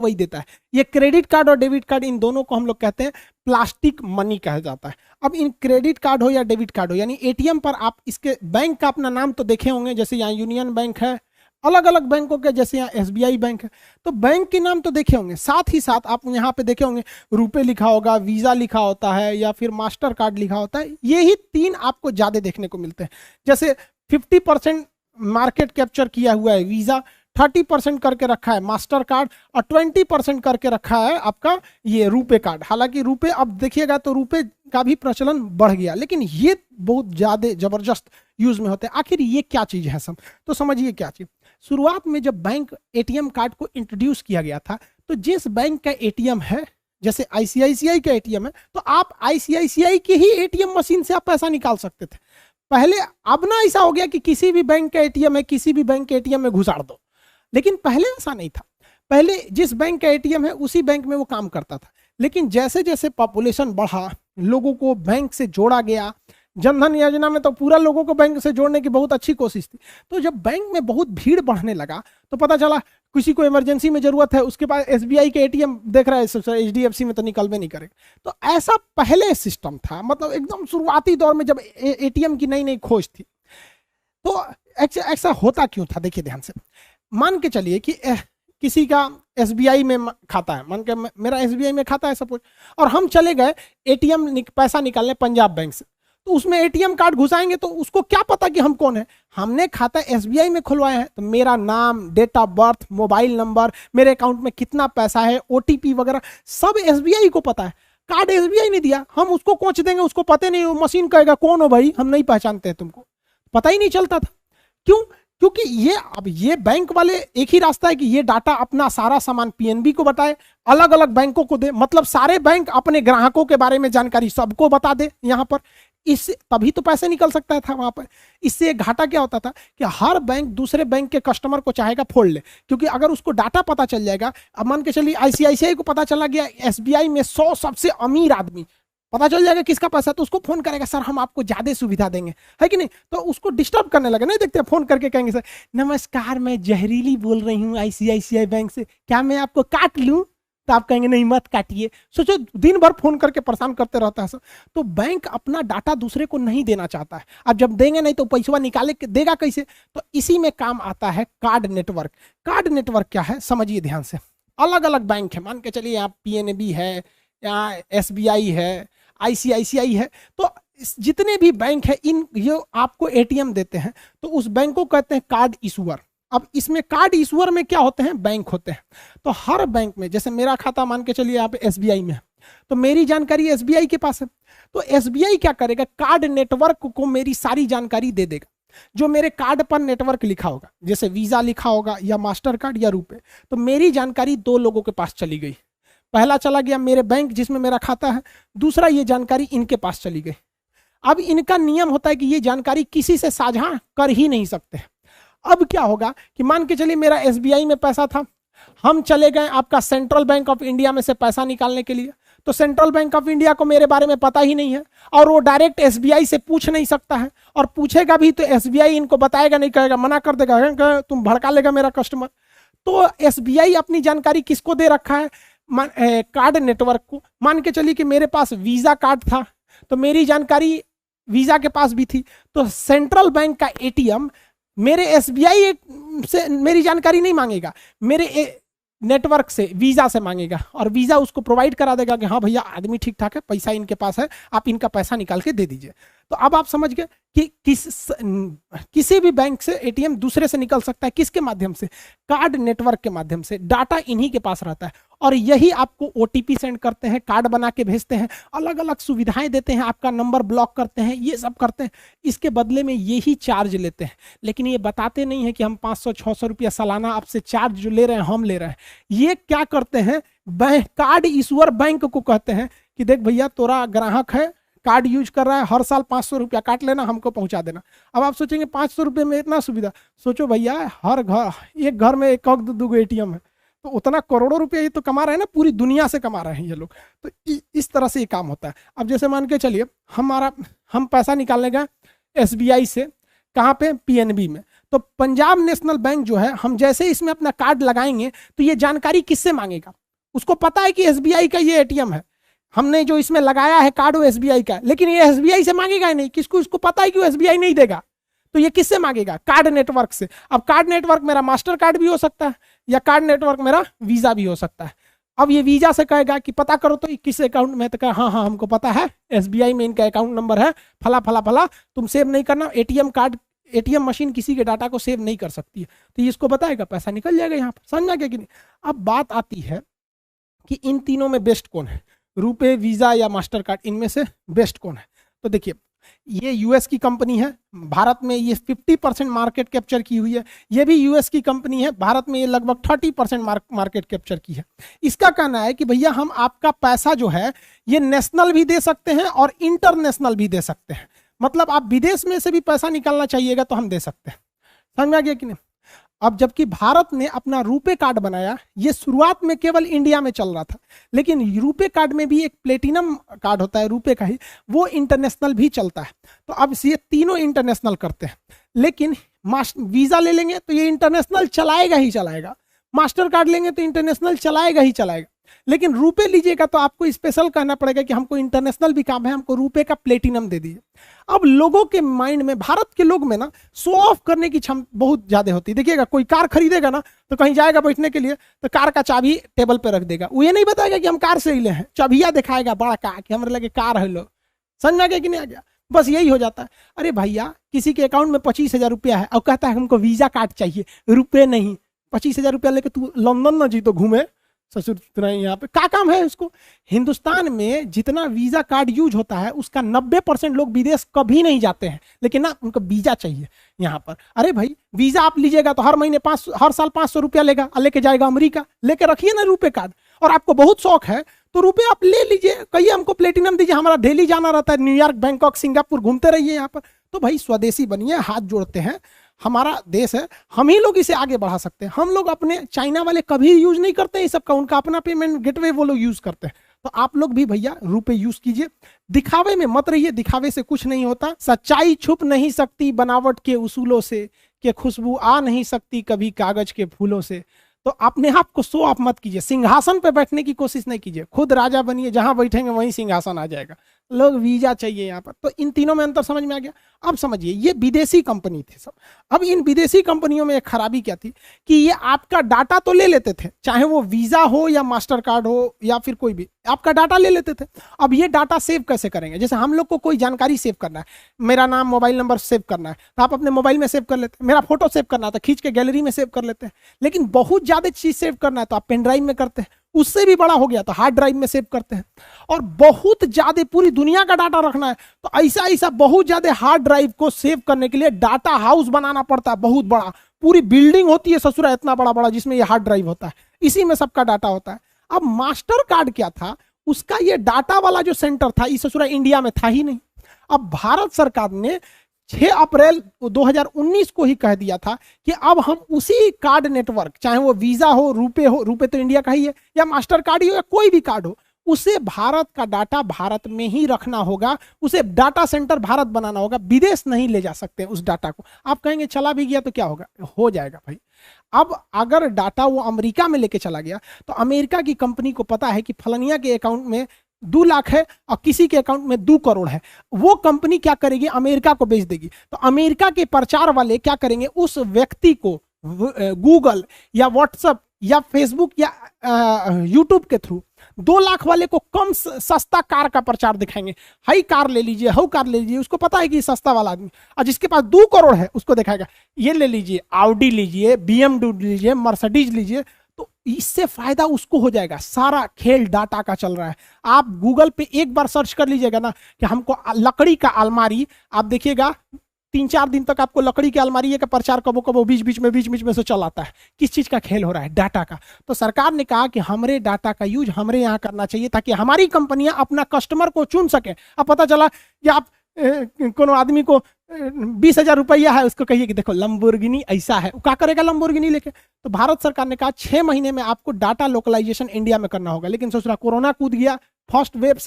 वही देता है। ये क्रेडिट कार्ड और डेबिट कार्ड, इन दोनों को हम लोग कहते हैं प्लास्टिक मनी कहा जाता है। अब इन क्रेडिट कार्ड हो या डेबिट कार्ड हो, यानी एटीएम पर आप इसके बैंक का अपना नाम तो देखे होंगे, जैसे यहाँ यूनियन बैंक है, अलग अलग बैंकों के, जैसे यहाँ एसबीआई बैंक है, तो बैंक के नाम तो देखे होंगे। साथ ही साथ आप यहाँ पे देखे होंगे रुपए लिखा होगा, वीजा लिखा होता है, या फिर मास्टर कार्ड लिखा होता है। ये ही तीन आपको ज्यादा देखने को मिलते हैं। जैसे 50% मार्केट कैप्चर किया हुआ है वीजा, 30% करके रखा है मास्टर कार्ड, और 20% करके रखा है आपका ये रुपए कार्ड। हालांकि रुपए अब देखिएगा तो रुपए का भी प्रचलन बढ़ गया, लेकिन ये बहुत ज्यादा जबरदस्त यूज में होते हैं। आखिर ये क्या चीज है सब, तो समझिए क्या चीज। शुरुआत में जब बैंक एटीएम कार्ड को इंट्रोड्यूस किया गया था, तो जिस बैंक का एटीएम है, जैसे आईसीआईसीआई का एटीएम है, तो आप आईसीआईसीआई के ही एटीएम मशीन से आप पैसा निकाल सकते थे पहले। अब ना ऐसा हो गया कि किसी भी बैंक का एटीएम है, किसी भी बैंक के एटीएम में घुसाड़ दो, लेकिन पहले ऐसा नहीं था। पहले जिस बैंक का एटीएम है उसी बैंक में वो काम करता था। लेकिन जैसे जैसे पॉपुलेशन बढ़ा, लोगों को बैंक से जोड़ा गया, जनधन योजना में तो पूरा लोगों को बैंक से जोड़ने की बहुत अच्छी कोशिश थी। तो जब बैंक में बहुत भीड़ बढ़ने लगा तो पता चला किसी को इमरजेंसी में जरूरत है, उसके पास एसबीआई के एटीएम देख रहा है, एचडीएफसी में तो निकल भी नहीं करेगा। तो ऐसा पहले सिस्टम था, मतलब एकदम शुरुआती दौर में जब एटीएम की नई नई खोज थी। तो ऐसा होता क्यों था, देखिए ध्यान से। मान के चलिए कि किसी का एसबीआई में खाता है, मान के मेरा एसबीआई में खाता है सपोज, और हम चले गए एटीएम पैसा निकालने पंजाब बैंक से, तो उसमें एटीएम कार्ड घुसाएंगे तो उसको क्या पता कि हम कौन है। हमने खाता एसबीआई में खुलवाया है, तो मेरा नाम, date of birth, mobile number, मेरे अकाउंट में कितना पैसा है, ओटीपी वगैरह सब एसबीआई को पता है। कार्ड एसबीआई ने दिया, हम उसको कोच देंगे, उसको पता नहीं, मशीन कहेगा कौन हो भाई, हम नहीं पहचानते, तुमको पता ही नहीं चलता था। क्यों? क्योंकि ये बैंक वाले एक ही रास्ता है कि ये डाटा अपना सारा सामान पीएनबी को बताए, अलग अलग बैंकों को दे, मतलब सारे बैंक अपने ग्राहकों के बारे में जानकारी सबको बता दे यहाँ पर। इससे तभी तो पैसे निकल सकता था वहां पर। इससे घाटा क्या होता था कि हर बैंक दूसरे बैंक के कस्टमर को चाहेगा फोड़ ले, क्योंकि अगर उसको डाटा पता चल जाएगा, अब मान के चलिए आईसीआईसीआई को पता चला गया एसबीआई में 100 सबसे अमीर आदमी, पता चल जाएगा किसका पैसा, तो उसको फोन करेगा, सर हम आपको ज्यादा सुविधा देंगे, है कि नहीं। तो उसको डिस्टर्ब करने लगे, नहीं देखते फोन करके कहेंगे सर नमस्कार मैं जहरीली बोल रही हूँ आईसीआईसीआई बैंक से, क्या मैं आपको काट लूं? तो आप कहेंगे नहीं मत काटिए। सोचो दिन भर फोन करके परेशान करते रहता है सर। तो बैंक अपना डाटा दूसरे को नहीं देना चाहता है। अब जब देंगे नहीं तो पैसा निकाले देगा कैसे? तो इसी में काम आता है कार्ड नेटवर्क। कार्ड नेटवर्क क्या है समझिए ध्यान से। अलग अलग बैंक है, मान के चलिए यहाँ पीएनबी है, यहाँ एसबीआई है, आईसीआईसीआई है, तो जितने भी बैंक है इन ये आपको एटीएम देते हैं, तो उस बैंक को कहते हैं कार्ड इशूअर। अब इसमें कार्ड इशूअर में क्या होते हैं? बैंक होते हैं। तो हर बैंक में, जैसे मेरा खाता मान के चलिए आप एसबीआई में है, तो मेरी जानकारी एसबीआई के पास है, तो एसबीआई क्या करेगा, कार्ड नेटवर्क को मेरी सारी जानकारी दे देगा। जो मेरे कार्ड पर नेटवर्क लिखा होगा, जैसे वीजा लिखा होगा या मास्टर कार्ड या रुपए, तो मेरी जानकारी दो लोगों के पास चली गई। पहला चला गया मेरे बैंक जिसमें मेरा खाता है, दूसरा ये जानकारी इनके पास चली गई। अब इनका नियम होता है कि ये जानकारी किसी से साझा कर ही नहीं सकते। अब क्या होगा कि मान के चलिए मेरा एसबीआई में पैसा था, हम चले गए आपका सेंट्रल बैंक ऑफ इंडिया में से पैसा निकालने के लिए, तो सेंट्रल बैंक ऑफ इंडिया को मेरे बारे में पता ही नहीं है, और वो डायरेक्ट एसबीआई से पूछ नहीं सकता है, और पूछेगा भी तो एसबीआई इनको बताएगा नहीं, कहेगा, मना कर देगा, तुम भड़का लेगा मेरा कस्टमर। तो एसबीआई अपनी जानकारी किसको दे रखा है? कार्ड नेटवर्क को। मान के चलिए कि मेरे पास वीजा कार्ड था, तो मेरी जानकारी वीजा के पास भी थी, तो सेंट्रल बैंक का एटीएम मेरे एसबीआई से मेरी जानकारी नहीं मांगेगा, मेरे नेटवर्क से वीजा से मांगेगा, और वीजा उसको प्रोवाइड करा देगा कि हाँ भैया आदमी ठीक ठाक है, पैसा इनके पास है, आप इनका पैसा निकाल के दे दीजिए। तो अब आप समझ गए कि किसी भी बैंक से एटीएम दूसरे से निकल सकता है, किसके माध्यम से? कार्ड नेटवर्क के माध्यम से। डाटा इन्हीं के पास रहता है, और यही आपको ओटीपी सेंड करते हैं, कार्ड बना के भेजते हैं, अलग अलग सुविधाएं देते हैं, आपका नंबर ब्लॉक करते हैं, ये सब करते हैं। इसके बदले में यही चार्ज लेते हैं, लेकिन ये बताते नहीं है कि हम 500-600 रुपया सालाना आपसे चार्ज जो ले रहे हैं हम ले रहे हैं। ये क्या करते हैं, कार्ड इशूअर बैंक को कहते हैं कि देख भैया तोरा ग्राहक है, कार्ड यूज कर रहा है, हर साल 500 रुपया काट लेना, हमको पहुंचा देना। अब आप सोचेंगे 500 रुपये में इतना सुविधा? सोचो भैया हर घर, एक घर में एक दो एटीएम है, तो उतना करोड़ों रुपया ये तो कमा रहे हैं ना, पूरी दुनिया से कमा रहे हैं ये लोग। तो इस तरह से ये काम होता है। अब जैसे मान के चलिए हम पैसा निकालने गए एसबीआई से, कहाँ पे? पीएनबी में। तो पंजाब नेशनल बैंक जो है, हम जैसे इसमें अपना कार्ड लगाएंगे तो ये जानकारी किससे मांगेगा? उसको पता है कि एसबीआई का ये एटीएम है, हमने जो इसमें लगाया है कार्ड वो एसबीआई का है, लेकिन ये एसबीआई से मांगेगा ही नहीं। किसको? इसको पता है कि वो एसबीआई नहीं देगा, तो ये किससे मांगेगा? कार्ड नेटवर्क से। अब कार्ड नेटवर्क मेरा मास्टर कार्ड भी हो सकता है या कार्ड नेटवर्क मेरा वीजा भी हो सकता है। अब ये वीजा से कहेगा कि पता करो तो किस अकाउंट में, तो कहा हाँ हाँ हमको पता है, एसबीआई में इनका अकाउंट नंबर है फला फला फला, तुम सेव नहीं करना। एटीएम कार्ड, एटीएम मशीन किसी के डाटा को सेव नहीं कर सकती है, तो ये इसको बताएगा, पैसा निकल जाएगा यहाँ पर। समझ गया कि नहीं? अब बात आती है कि इन तीनों में बेस्ट कौन है, रुपए, वीजा या मास्टर कार्ड, इनमें से बेस्ट कौन है? तो देखिए, ये यूएस की कंपनी है, भारत में ये 50% मार्केट कैप्चर की हुई है। ये भी यूएस की कंपनी है, भारत में ये लगभग 30% मार्केट कैप्चर की है। इसका कहना है कि भैया हम आपका पैसा जो है ये नेशनल भी दे सकते हैं और इंटरनेशनल भी दे सकते हैं। मतलब आप विदेश में से भी पैसा निकालना चाहिएगा तो हम दे सकते हैं। समझ में आ गया कि नहीं? अब जबकि भारत ने अपना रुपे कार्ड बनाया, ये शुरुआत में केवल इंडिया में चल रहा था, लेकिन रुपे कार्ड में भी एक प्लेटिनम कार्ड होता है रुपे का ही, वो इंटरनेशनल भी चलता है। तो अब ये तीनों इंटरनेशनल करते हैं, लेकिन वीजा ले लेंगे तो ये इंटरनेशनल चलाएगा ही चलाएगा, मास्टर कार्ड लेंगे तो इंटरनेशनल चलाएगा ही चलाएगा, लेकिन रुपए लीजिएगा तो आपको स्पेशल कहना पड़ेगा कि हमको इंटरनेशनल भी काम है, हमको रुपए का प्लेटिनम दे दीजिए। अब लोगों के माइंड में, भारत के लोग में ना शो ऑफ करने की क्षमता बहुत ज्यादा होती है। देखिएगा, कोई कार खरीदेगा ना तो कहीं जाएगा बैठने के लिए तो कार का चाबी टेबल पे रख देगा, वो ये नहीं बताएगा कि हम कार से ही ले हैं, चाबिया दिखाएगा बड़ा कार कि हमारे लगे कार है। लोग समझ आ गया कि नहीं आ गया? बस यही हो जाता है। अरे भैया, किसी के अकाउंट में 25,000 रुपया है और कहता है हमको वीजा कार्ड चाहिए, रुपए नहीं। 25,000 रुपया लेके तू लंदन ना जी तो घूमे ससुर यहाँ पे क्या काम है उसको? हिंदुस्तान में जितना वीजा कार्ड यूज होता है उसका 90% लोग विदेश कभी नहीं जाते हैं, लेकिन ना उनको वीजा चाहिए यहाँ पर। अरे भाई, वीजा आप लीजिएगा तो हर महीने हर साल 500 रुपया लेगा और लेके जाएगा अमेरिका। लेके रखिए ना रुपए कार्ड, और आपको बहुत शौक है तो रुपए आप ले लीजिए, कहिए हमको प्लेटिनम दीजिए, हमारा डेली जाना रहता है, न्यूयॉर्क, बैंकॉक, सिंगापुर घूमते रहिए यहाँ पर। तो भाई स्वदेशी बनिए, हाथ जोड़ते हैं, हमारा देश है, हम ही लोग इसे आगे बढ़ा सकते हैं। हम लोग अपने, चाइना वाले कभी यूज नहीं करते हैं इस सब का, उनका अपना पेमेंट गेटवे वो लोग यूज करते हैं। तो आप लोग भी भैया रुपए यूज कीजिए, दिखावे में मत रहिए, दिखावे से कुछ नहीं होता। सच्चाई छुप नहीं सकती बनावट के उसूलों से, कि खुशबू आ नहीं सकती कभी कागज के फूलों से। तो अपने आप को शो ऑफ मत कीजिए, सिंहासन पे बैठने की कोशिश नहीं कीजिए, खुद राजा बनिए, जहां बैठेंगे वहीं सिंहासन आ जाएगा। लोग वीजा चाहिए यहाँ पर। तो इन तीनों में अंतर समझ में आ गया? अब समझिए, ये विदेशी कंपनी थी सब। अब इन विदेशी कंपनियों में एक खराबी क्या थी कि ये आपका डाटा तो ले लेते थे, चाहे वो वीजा हो या मास्टर कार्ड हो या फिर कोई भी, आपका डाटा ले लेते थे। अब ये डाटा सेव कैसे करेंगे? जैसे हम लोग को कोई जानकारी सेव करना है, मेरा नाम, मोबाइल नंबर सेव करना है तो आप अपने मोबाइल में सेव कर लेते हैं, मेरा फोटो सेव करना है तो खींच के गैलरी में सेव कर लेते हैं। लेकिन बहुत ज्यादा चीज सेव करना है तो आप पेन ड्राइव में करते हैं, उससे भी बड़ा हो गया तो हार्ड ड्राइव में सेव करते हैं। और बहुत ज्यादा पूरी दुनिया का डाटा रखना है तो ऐसा ऐसा बहुत ज्यादा हार्ड ड्राइव को सेव करने के लिए डाटा हाउस बनाना पड़ता है, बहुत बड़ा, पूरी बिल्डिंग होती है ससुरा इतना बड़ा बड़ा, जिसमें ये हार्ड ड्राइव होता है, इसी में सबका डाटा होता है। अब मास्टर कार्ड क्या था, उसका ये डाटा वाला जो सेंटर था, इस ससुरा इंडिया में था ही नहीं। अब भारत सरकार ने 6 अप्रैल 2019 को ही कह दिया था कि अब हम उसी कार्ड नेटवर्क, चाहे वो वीजा हो, रुपए तो इंडिया का ही है, या मास्टर कार्ड ही हो या कोई भी कार्ड हो, उसे भारत का डाटा भारत में ही रखना होगा, उसे डाटा सेंटर भारत बनाना होगा, विदेश नहीं ले जा सकते उस डाटा को। आप कहेंगे चला भी गया तो क्या होगा? हो जाएगा भाई। अब अगर डाटा वो अमेरिका में लेके चला गया तो अमेरिका की कंपनी को पता है कि फलनिया के अकाउंट में 2 लाख है और किसी के अकाउंट में 2 करोड़ है, वो कंपनी क्या करेगी? अमेरिका को बेच देगी। तो अमेरिका के प्रचार वाले क्या करेंगे? उस व्यक्ति को गूगल या व्हाट्सएप या फेसबुक या यूट्यूब के थ्रू 2 लाख वाले को कम सस्ता कार का प्रचार दिखाएंगे, हाई कार ले लीजिए, हाउ कार ले लीजिए, उसको पता है कि सस्ता वाला आदमी। और जिसके पास 2 करोड़ है उसको दिखाएगा ये ले लीजिए, ऑडी लीजिए, BMW लीजिए, मर्सिडीज लीजिए। तो इससे फायदा उसको हो जाएगा। सारा खेल डाटा का चल रहा है। आप गूगल पे एक बार सर्च कर लीजिएगा ना कि हमको लकड़ी का अलमारी, आप देखिएगा 3-4 दिन तक आपको लकड़ी की अलमारी का प्रचार कबो कबो बीच बीच में से चल आता है। किस चीज का खेल हो रहा है? डाटा का। तो सरकार ने कहा कि हमारे डाटा का यूज हमरे यहाँ करना चाहिए ताकि हमारी कंपनियां अपना कस्टमर को चुन सके। अब पता चला कि आप कोनो आदमी को 20,000 रुपया है, उसको कहिए कि देखो लंबोर्गिनी ऐसा है, क्या करेगा लंबोर्गिनी लेके? तो भारत सरकार ने कहा 6 महीने में आपको डाटा लोकलाइजेशन इंडिया में करना होगा। लेकिन सोच रहा कोरोना कूद गया, फर्स्ट वेव